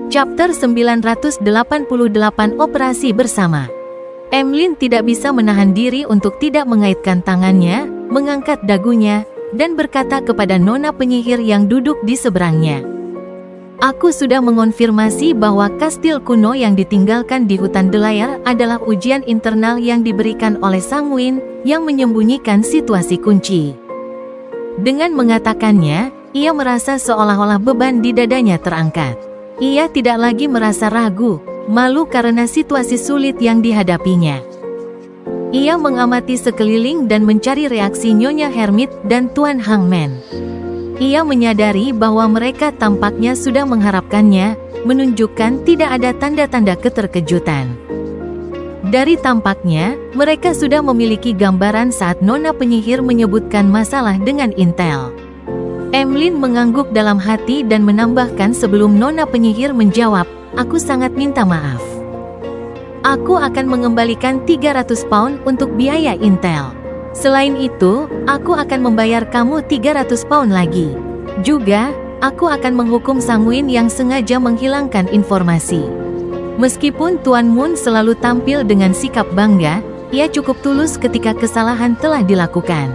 Chapter 988 Operasi Bersama. Emlyn tidak bisa menahan diri untuk tidak mengaitkan tangannya, mengangkat dagunya, dan berkata kepada nona penyihir yang duduk di seberangnya. Aku sudah mengonfirmasi bahwa kastil kuno yang ditinggalkan di hutan Delayar adalah ujian internal yang diberikan oleh Sanguin yang menyembunyikan situasi kunci. Dengan mengatakannya, ia merasa seolah-olah beban di dadanya terangkat. Ia tidak lagi merasa ragu, malu karena situasi sulit yang dihadapinya. Ia mengamati sekeliling dan mencari reaksi Nyonya Hermit dan Tuan Hangman. Ia menyadari bahwa mereka tampaknya sudah mengharapkannya, menunjukkan tidak ada tanda-tanda keterkejutan. Dari tampaknya, mereka sudah memiliki gambaran saat nona penyihir menyebutkan masalah dengan Intel. Emlyn mengangguk dalam hati dan menambahkan sebelum nona penyihir menjawab, aku sangat minta maaf. Aku akan mengembalikan 300 pound untuk biaya Intel. Selain itu, aku akan membayar kamu 300 pound lagi. Juga, aku akan menghukum Sanguin yang sengaja menghilangkan informasi. Meskipun Tuan Moon selalu tampil dengan sikap bangga, ia cukup tulus ketika kesalahan telah dilakukan.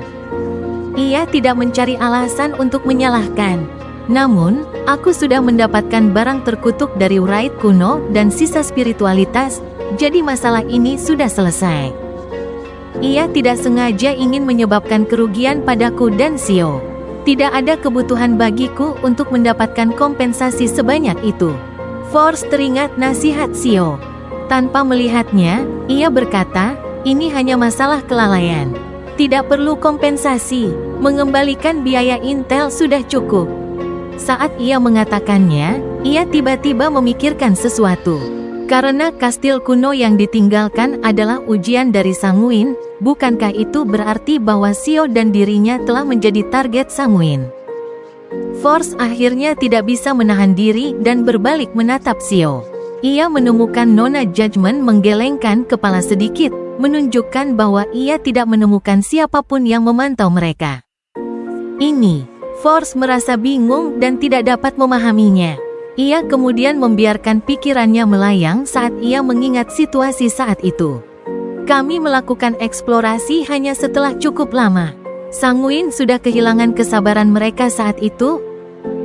Ia tidak mencari alasan untuk menyalahkan. Namun, aku sudah mendapatkan barang terkutuk dari Wraith kuno dan sisa spiritualitas, jadi masalah ini sudah selesai. Ia tidak sengaja ingin menyebabkan kerugian padaku dan Xiao. Tidak ada kebutuhan bagiku untuk mendapatkan kompensasi sebanyak itu. Force teringat nasihat Xiao. Tanpa melihatnya, ia berkata, ini hanya masalah kelalaian. Tidak perlu kompensasi, mengembalikan biaya Intel sudah cukup. Saat ia mengatakannya, ia tiba-tiba memikirkan sesuatu. Karena kastil kuno yang ditinggalkan adalah ujian dari Sanguin, bukankah itu berarti bahwa Xiao dan dirinya telah menjadi target Sanguin? Force akhirnya tidak bisa menahan diri dan berbalik menatap Xiao. Ia menemukan Nona Judgment menggelengkan kepala sedikit, menunjukkan bahwa ia tidak menemukan siapapun yang memantau mereka. Ini, Force merasa bingung dan tidak dapat memahaminya. Ia kemudian membiarkan pikirannya melayang saat ia mengingat situasi saat itu. Kami melakukan eksplorasi hanya setelah cukup lama. Sanguin sudah kehilangan kesabaran mereka saat itu.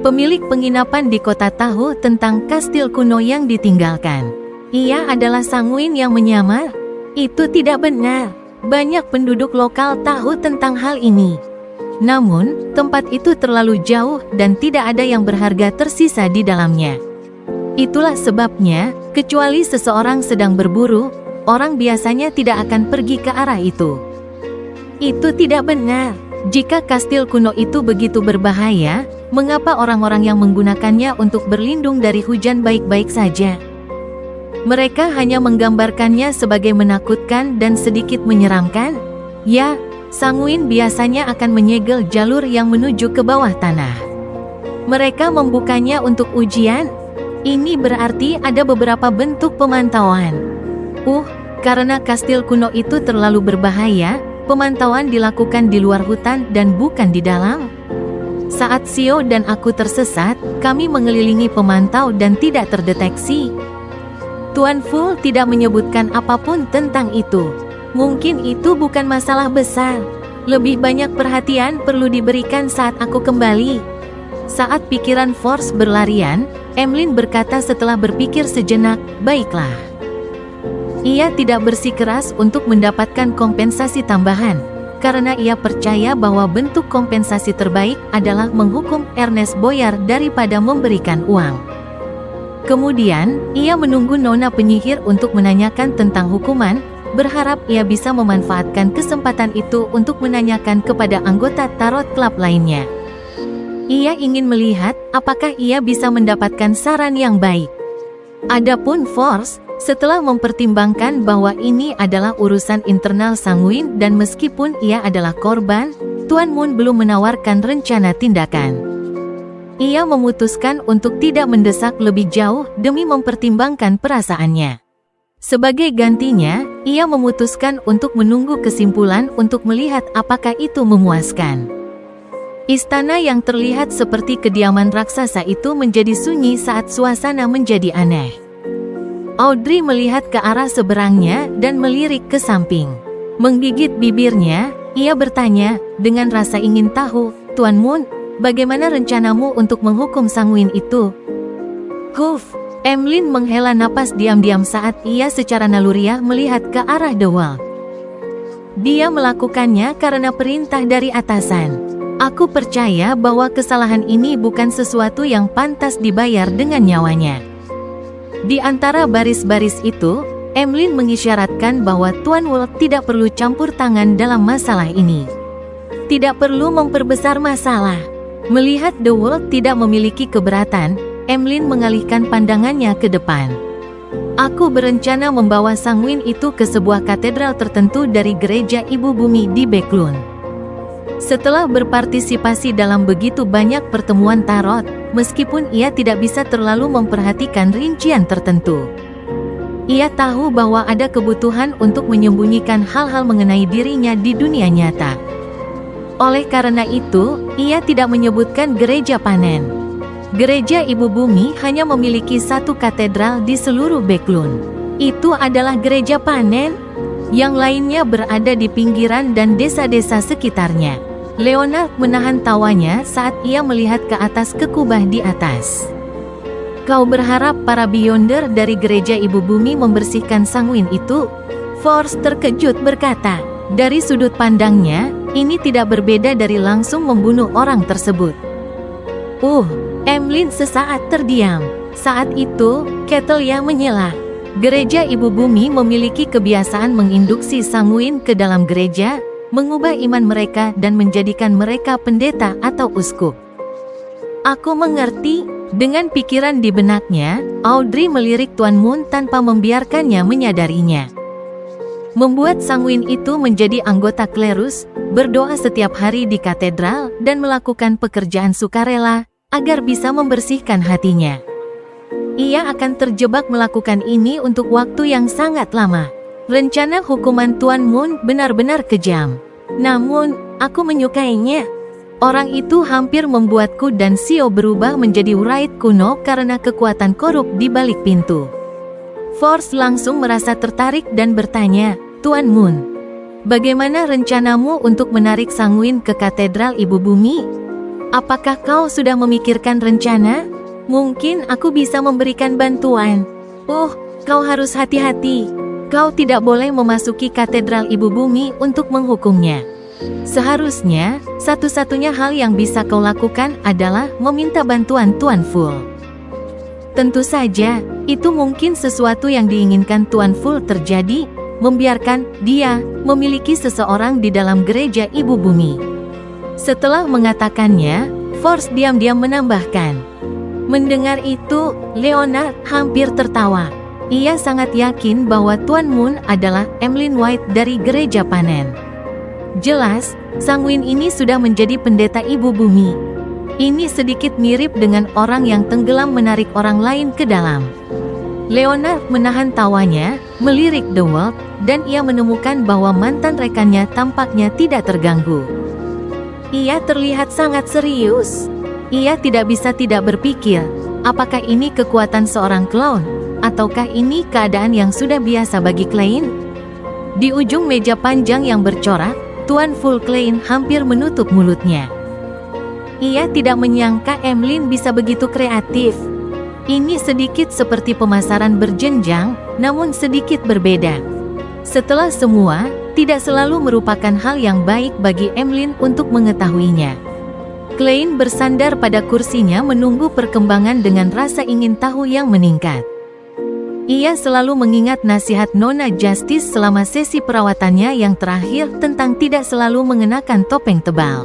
Pemilik penginapan di kota tahu tentang kastil kuno yang ditinggalkan. Ia adalah Sanguin yang menyamar? Itu tidak benar. Banyak penduduk lokal tahu tentang hal ini. Namun, tempat itu terlalu jauh dan tidak ada yang berharga tersisa di dalamnya. Itulah sebabnya, kecuali seseorang sedang berburu, orang biasanya tidak akan pergi ke arah itu. Itu tidak benar. Jika kastil kuno itu begitu berbahaya, mengapa orang-orang yang menggunakannya untuk berlindung dari hujan baik-baik saja? Mereka hanya menggambarkannya sebagai menakutkan dan sedikit menyeramkan. Ya, Sanguin biasanya akan menyegel jalur yang menuju ke bawah tanah. Mereka membukanya untuk ujian. Ini berarti ada beberapa bentuk pemantauan. Karena kastil kuno itu terlalu berbahaya, pemantauan dilakukan di luar hutan dan bukan di dalam. Saat Xiao dan aku tersesat, kami mengelilingi pemantau dan tidak terdeteksi. Tuan Fu tidak menyebutkan apapun tentang itu. Mungkin itu bukan masalah besar. Lebih banyak perhatian perlu diberikan saat aku kembali. Saat pikiran Force berlarian, Emlyn berkata setelah berpikir sejenak, baiklah. Ia tidak bersikeras untuk mendapatkan kompensasi tambahan, karena ia percaya bahwa bentuk kompensasi terbaik adalah menghukum Ernest Boyar daripada memberikan uang. Kemudian, ia menunggu nona penyihir untuk menanyakan tentang hukuman, berharap ia bisa memanfaatkan kesempatan itu untuk menanyakan kepada anggota Tarot Club lainnya. Ia ingin melihat apakah ia bisa mendapatkan saran yang baik. Adapun Force, setelah mempertimbangkan bahwa ini adalah urusan internal Sanguin dan meskipun ia adalah korban, Tuan Moon belum menawarkan rencana tindakan. Ia memutuskan untuk tidak mendesak lebih jauh demi mempertimbangkan perasaannya. Sebagai gantinya, ia memutuskan untuk menunggu kesimpulan untuk melihat apakah itu memuaskan. Istana yang terlihat seperti kediaman raksasa itu menjadi sunyi saat suasana menjadi aneh. Audrey melihat ke arah seberangnya dan melirik ke samping. Menggigit bibirnya, ia bertanya, dengan rasa ingin tahu, Tuan Moon, bagaimana rencanamu untuk menghukum Sanguin itu? Huff, Emlyn menghela napas diam-diam saat ia secara naluriah melihat ke arah The Wall. Dia melakukannya karena perintah dari atasan. Aku percaya bahwa kesalahan ini bukan sesuatu yang pantas dibayar dengan nyawanya. Di antara baris-baris itu, Emlyn mengisyaratkan bahwa Tuan Wolf tidak perlu campur tangan dalam masalah ini. Tidak perlu memperbesar masalah. Melihat The Wolf tidak memiliki keberatan, Emlyn mengalihkan pandangannya ke depan. Aku berencana membawa Sanguin itu ke sebuah katedral tertentu dari gereja Ibu Bumi di Backlund. Setelah berpartisipasi dalam begitu banyak pertemuan tarot, meskipun ia tidak bisa terlalu memperhatikan rincian tertentu, ia tahu bahwa ada kebutuhan untuk menyembunyikan hal-hal mengenai dirinya di dunia nyata. Oleh karena itu, ia tidak menyebutkan gereja panen. Gereja Ibu Bumi hanya memiliki satu katedral di seluruh Backlund. Itu adalah gereja panen. Yang lainnya berada di pinggiran dan desa-desa sekitarnya. Leonard menahan tawanya saat ia melihat ke atas ke kubah di atas. Kau berharap para Beyonder dari gereja Ibu Bumi membersihkan Sanguin itu? Force terkejut berkata. Dari sudut pandangnya, ini tidak berbeda dari langsung membunuh orang tersebut. Emlyn sesaat terdiam. Saat itu, Catelia menyela. Gereja Ibu Bumi memiliki kebiasaan menginduksi Sanguin ke dalam gereja, mengubah iman mereka dan menjadikan mereka pendeta atau uskup. Aku mengerti. Dengan pikiran di benaknya, Audrey melirik Tuan Moon tanpa membiarkannya menyadarinya. Membuat Sanguin itu menjadi anggota klerus, berdoa setiap hari di katedral, dan melakukan pekerjaan sukarela, agar bisa membersihkan hatinya. Ia akan terjebak melakukan ini untuk waktu yang sangat lama. Rencana hukuman Tuan Moon benar-benar kejam. Namun, aku menyukainya. Orang itu hampir membuatku dan Sio berubah menjadi Wraith kuno karena kekuatan korup di balik pintu. Force langsung merasa tertarik dan bertanya, Tuan Moon, bagaimana rencanamu untuk menarik Sanguin ke katedral Ibu Bumi? Apakah kau sudah memikirkan rencana? Mungkin aku bisa memberikan bantuan. Kau harus hati-hati. Kau tidak boleh memasuki katedral Ibu Bumi untuk menghukumnya. Seharusnya, satu-satunya hal yang bisa kau lakukan adalah meminta bantuan Tuan Full. Tentu saja, itu mungkin sesuatu yang diinginkan Tuan Full terjadi, membiarkan dia memiliki seseorang di dalam gereja Ibu Bumi. Setelah mengatakannya, Force diam-diam menambahkan. Mendengar itu, Leonard hampir tertawa. Ia sangat yakin bahwa Tuan Moon adalah Emlyn White dari gereja panen. Jelas, Sanguin ini sudah menjadi pendeta Ibu Bumi. Ini sedikit mirip dengan orang yang tenggelam menarik orang lain ke dalam. Leonard menahan tawanya, melirik The Wolf, dan ia menemukan bahwa mantan rekannya tampaknya tidak terganggu. Ia terlihat sangat serius. Ia tidak bisa tidak berpikir, apakah ini kekuatan seorang clown, ataukah ini keadaan yang sudah biasa bagi Klein? Di ujung meja panjang yang bercorak, Tuan Full Klein hampir menutup mulutnya. Ia tidak menyangka Emlyn bisa begitu kreatif. Ini sedikit seperti pemasaran berjenjang, namun sedikit berbeda. Setelah semua, tidak selalu merupakan hal yang baik bagi Emlyn untuk mengetahuinya. Klein bersandar pada kursinya menunggu perkembangan dengan rasa ingin tahu yang meningkat. Ia selalu mengingat nasihat Nona Justice selama sesi perawatannya yang terakhir tentang tidak selalu mengenakan topeng tebal.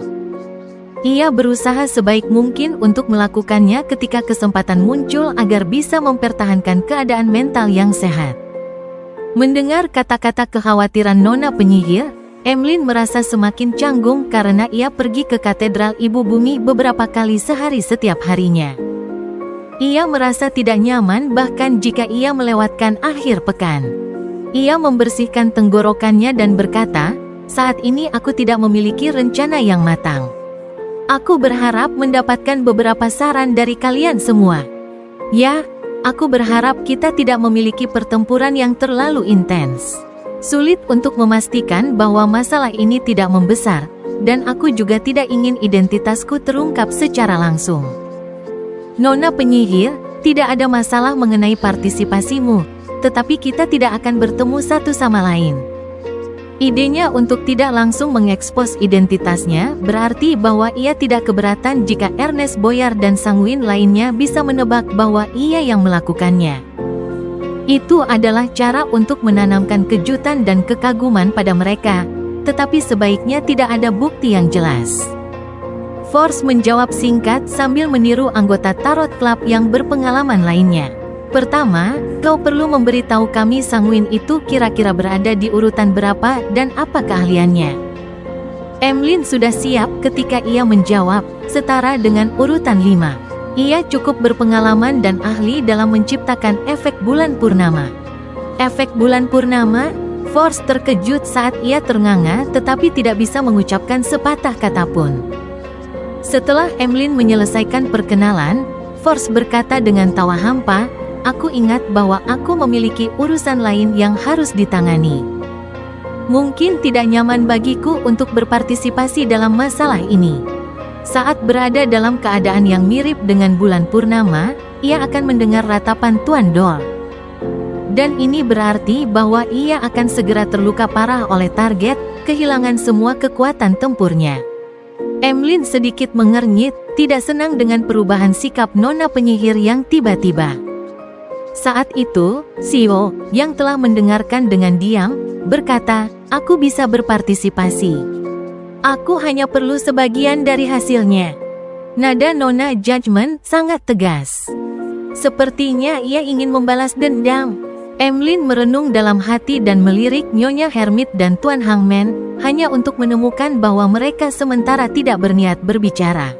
Ia berusaha sebaik mungkin untuk melakukannya ketika kesempatan muncul agar bisa mempertahankan keadaan mental yang sehat. Mendengar kata-kata kekhawatiran Nona penyihir, Emlyn merasa semakin canggung karena ia pergi ke katedral Ibu Bumi beberapa kali sehari setiap harinya. Ia merasa tidak nyaman bahkan jika ia melewatkan akhir pekan. Ia membersihkan tenggorokannya dan berkata, saat ini aku tidak memiliki rencana yang matang. Aku berharap mendapatkan beberapa saran dari kalian semua. Ya, aku berharap kita tidak memiliki pertempuran yang terlalu intens. Sulit untuk memastikan bahwa masalah ini tidak membesar, dan aku juga tidak ingin identitasku terungkap secara langsung. Nona penyihir, tidak ada masalah mengenai partisipasimu, tetapi kita tidak akan bertemu satu sama lain. Idenya untuk tidak langsung mengekspos identitasnya berarti bahwa ia tidak keberatan jika Ernest Boyar dan Sanguin lainnya bisa menebak bahwa ia yang melakukannya. Itu adalah cara untuk menanamkan kejutan dan kekaguman pada mereka, tetapi sebaiknya tidak ada bukti yang jelas. Force menjawab singkat sambil meniru anggota Tarot Club yang berpengalaman lainnya. Pertama, kau perlu memberitahu kami Sanguin itu kira-kira berada di urutan berapa dan apa keahliannya. Emlyn sudah siap ketika ia menjawab, setara dengan urutan 5. Ia cukup berpengalaman dan ahli dalam menciptakan efek bulan purnama. Efek bulan purnama? Force terkejut saat ia ternganga tetapi tidak bisa mengucapkan sepatah kata pun. Setelah Emlyn menyelesaikan perkenalan, Force berkata dengan tawa hampa, "Aku ingat bahwa aku memiliki urusan lain yang harus ditangani. Mungkin tidak nyaman bagiku untuk berpartisipasi dalam masalah ini." Saat berada dalam keadaan yang mirip dengan bulan purnama, ia akan mendengar ratapan Tuan Doll. Dan ini berarti bahwa ia akan segera terluka parah oleh target, kehilangan semua kekuatan tempurnya. Emlyn sedikit mengernyit, tidak senang dengan perubahan sikap Nona penyihir yang tiba-tiba. Saat itu, Sio, yang telah mendengarkan dengan diam, berkata, "Aku bisa berpartisipasi. Aku hanya perlu sebagian dari hasilnya." Nada Nona Judgment sangat tegas. Sepertinya ia ingin membalas dendam. Emlyn merenung dalam hati dan melirik Nyonya Hermit dan Tuan Hangman, hanya untuk menemukan bahwa mereka sementara tidak berniat berbicara.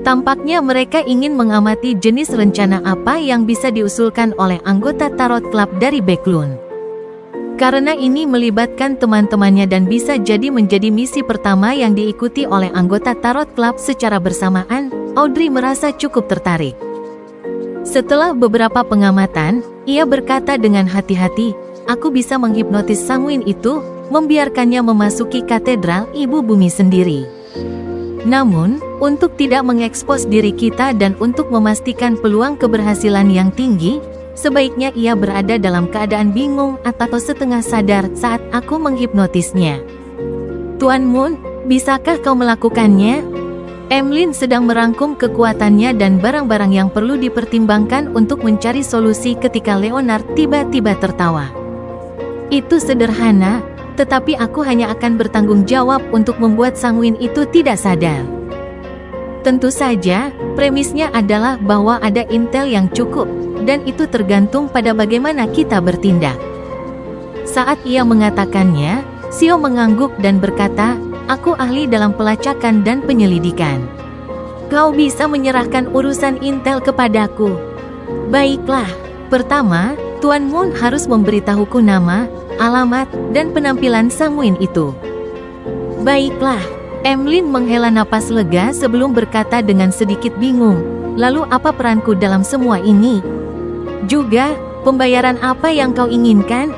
Tampaknya mereka ingin mengamati jenis rencana apa yang bisa diusulkan oleh anggota Tarot Club dari Backlund. Karena ini melibatkan teman-temannya dan bisa jadi menjadi misi pertama yang diikuti oleh anggota Tarot Club secara bersamaan, Audrey merasa cukup tertarik. Setelah beberapa pengamatan, ia berkata dengan hati-hati, "Aku bisa menghipnotis Sanguin itu, membiarkannya memasuki katedral Ibu Bumi sendiri. Namun, untuk tidak mengekspos diri kita dan untuk memastikan peluang keberhasilan yang tinggi, sebaiknya ia berada dalam keadaan bingung atau setengah sadar saat aku menghipnotisnya." "Tuan Moon, bisakah kau melakukannya?" Emlyn sedang merangkum kekuatannya dan barang-barang yang perlu dipertimbangkan untuk mencari solusi ketika Leonard tiba-tiba tertawa. "Itu sederhana, tetapi aku hanya akan bertanggung jawab untuk membuat Sanguin itu tidak sadar." Tentu saja, premisnya adalah bahwa ada intel yang cukup, dan itu tergantung pada bagaimana kita bertindak. Saat ia mengatakannya, Sio mengangguk dan berkata, "Aku ahli dalam pelacakan dan penyelidikan. Kau bisa menyerahkan urusan intel kepadaku." "Baiklah, pertama, Tuan Moon harus memberitahuku nama, alamat, dan penampilan Sanguin itu." "Baiklah." Emlyn menghela napas lega sebelum berkata dengan sedikit bingung, "Lalu apa peranku dalam semua ini? Juga, pembayaran apa yang kau inginkan?"